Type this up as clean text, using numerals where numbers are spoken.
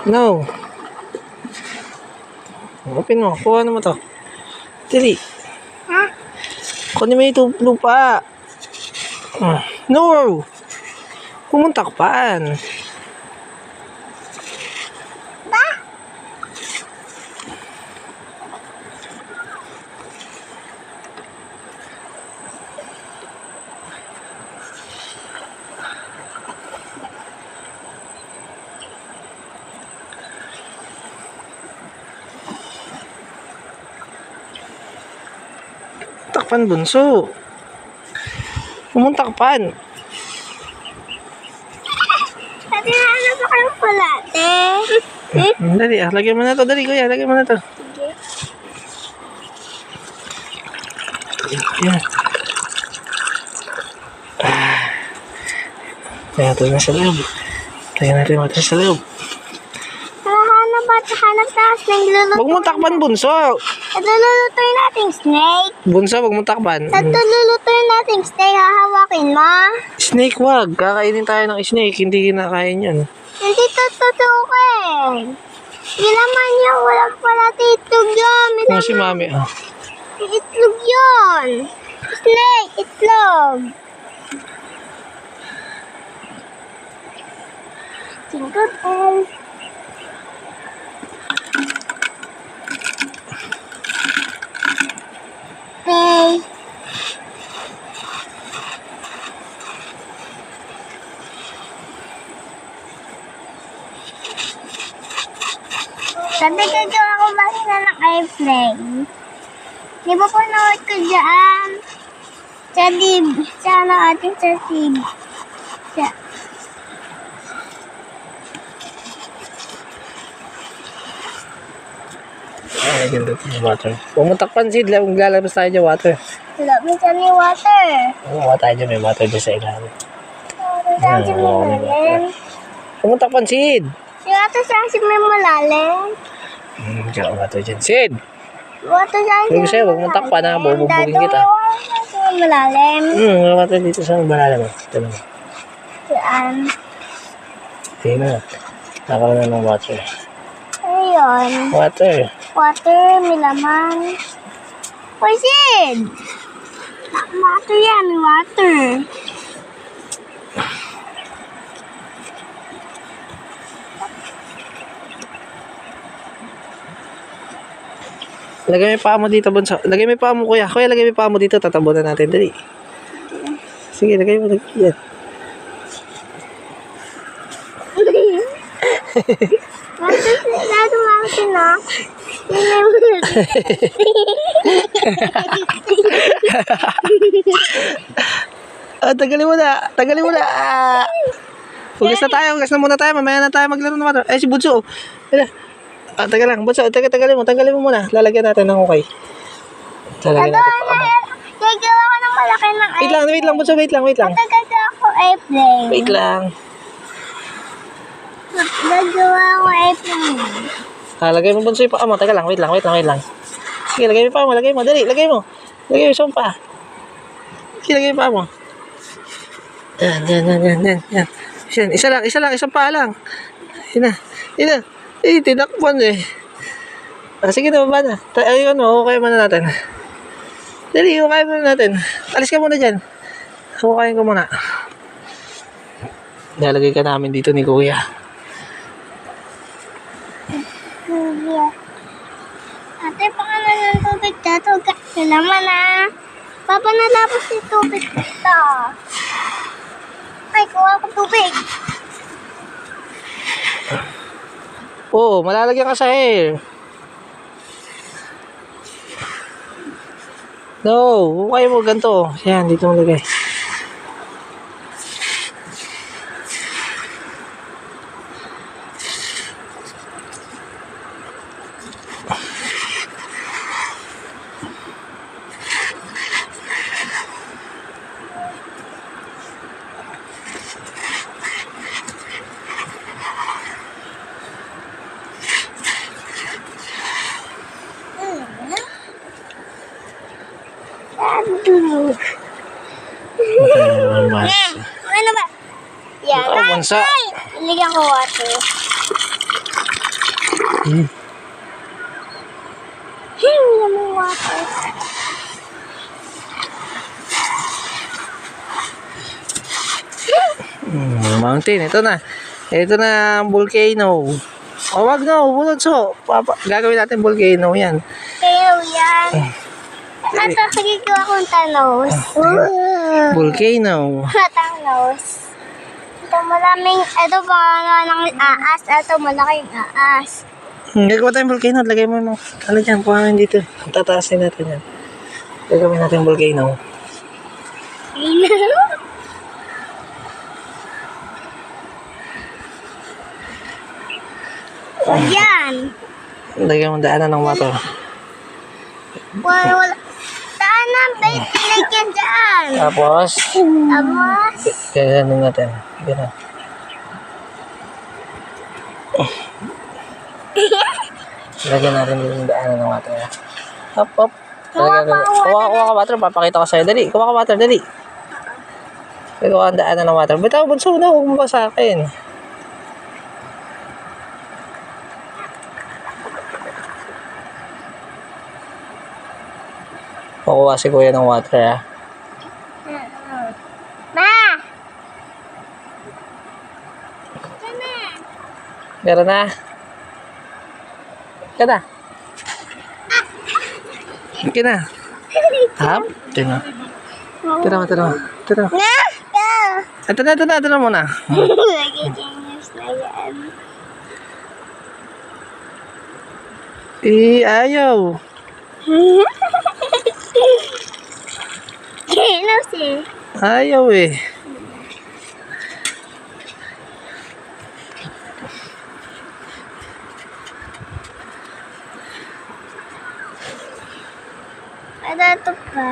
No. Open mo. Kuha naman to. Dali. Ha? Kunin mo yung lupa. No. Pumunta ka paan. Ba? Takpan bunso. Pumunta ka paan. Dati hanap ako ng palate. Dali, lagyan mo na to. Dali, kuya, lagyan mo na to. Sige. Yan. Lagyan natin na sa loob. Lagyan natin natin sa loob. Hanap taas ng lulutuin. Huwag mo takpan, bunso. Ito lulutuin nating snake. Bunso, huwag mo takpan. Ito lulutuin nating snake. Hahawakin mo. Snake, wag. Kakainin tayo ng snake. Hindi kinakain yun. Hindi tututukin. Hindi naman yan. Walang pala itlog yun. Kung si mami, Itlog yun. Snake, itlog. Tingkot Okay. Sabi gagawa ko masina ng airplane. Di ba po nawag ko dyan? Sa dib. Sa ating sa dib. Ay, ganda ito yung water. Huwag mo takpan, Sid. Maglalabas tayo dyan water. Wala, minsan may water. Huwag tayo dyan. May water dyan sa ilalim. Water sa malalim. Huwag mo takpan, Sid. Si water sa may malalim. Diyan, water dyan. Sid! Water sa Huwag sa'yo, huwag mo takpan ha. Bububugin kita. Sa malalim. May water dito sa malalim. Ito naman. Saan? Tingnan na. Nakaroon na ng water. Ayun. Water. Water, may laman. Hoy, Sid! Water yan, may water. Lagay mo yung paa mo dito, bunso. Lagay mo yung paa mo, kuya. Kuya, lagay mo yung paa mo dito. Tatabunan natin. Dali. Sige, lagay mo. Yan. Mountain na. Tagalin mo na. Tagalin mo na. Hugas na tayo. Hugas na muna tayo. Mamaya na tayo maglaro ng water. Ay, si Bunso. Taga lang. Bunso, tagalin mo. Tagalin mo muna. Lalagyan natin ng okay. Lalagyan natin pa kamo. Gagawa ko ng malaki ng airplane. Wait lang, Bunso. Wait lang. Gagawa ko airplane. Wait lang. Gagawa ko airplane. Lagay mo, Bunso, yung paa mo. Taga lang. Wait lang. Sige, lagay mo yung paa mo. Lagay mo. Dali, lagay mo. Lagay mo yung paa. Sige, lagay mo yung paa mo. Yan. Isa lang. Isang paa lang. Yan na. Tinakpan eh. Sige na, baba na. Ayun, okay muna natin. Dali, okay muna natin. Alis ka muna dyan. Hukayin ko muna. Nalagay ka namin dito ni Kuya. Ate, pangalan ng tubig dito. Salamat na. Papa, nalapos yung tubig dito. Ay, kuha ko tubig. Oo, malalagyan ka sa hair. No, hukay mo ganito. Yan, dito mo lagay. Ano ba? Yan. Bunso. Iligyan ko water. Yummy water. Mountain, ito na. Ito na ang volcano. O wag na, bulotso. Gagawin natin volcano yan. Kayo yan. Ito, kagagawa kong tanos. Volcano. Tanos. Ito maraming, ito pa ng aas. Ito malaking aas. Gagawa tayong volcano. Lagay mo mo. Ano dyan, kuhanin dito. Tataasin natin yan. Gagawin natin volcano. Yan. Lagyan mo daanan ng water. Wala. Daanan, babe. Pinagyan dyan. Tapos, Tapos, gaganin natin. Ganun. Lagyan natin yung daanan ng water. Hop, hop. Kuha ka water. Papakita ko sa'yo. Dali. Kuha ka water. Dali. Kuha ka daanan ng water. Bitaw, bunso na. Huwag mo ba sa akin? Makuha si kuya ng water, ha? Ma! Meron na. Ika na. Ika na. Hap? Ito na. Ito na. Na! Go! Ito na muna. Nag-genius na yan. Ayaw. Genius eh. Ayaw eh. Ano ito pa?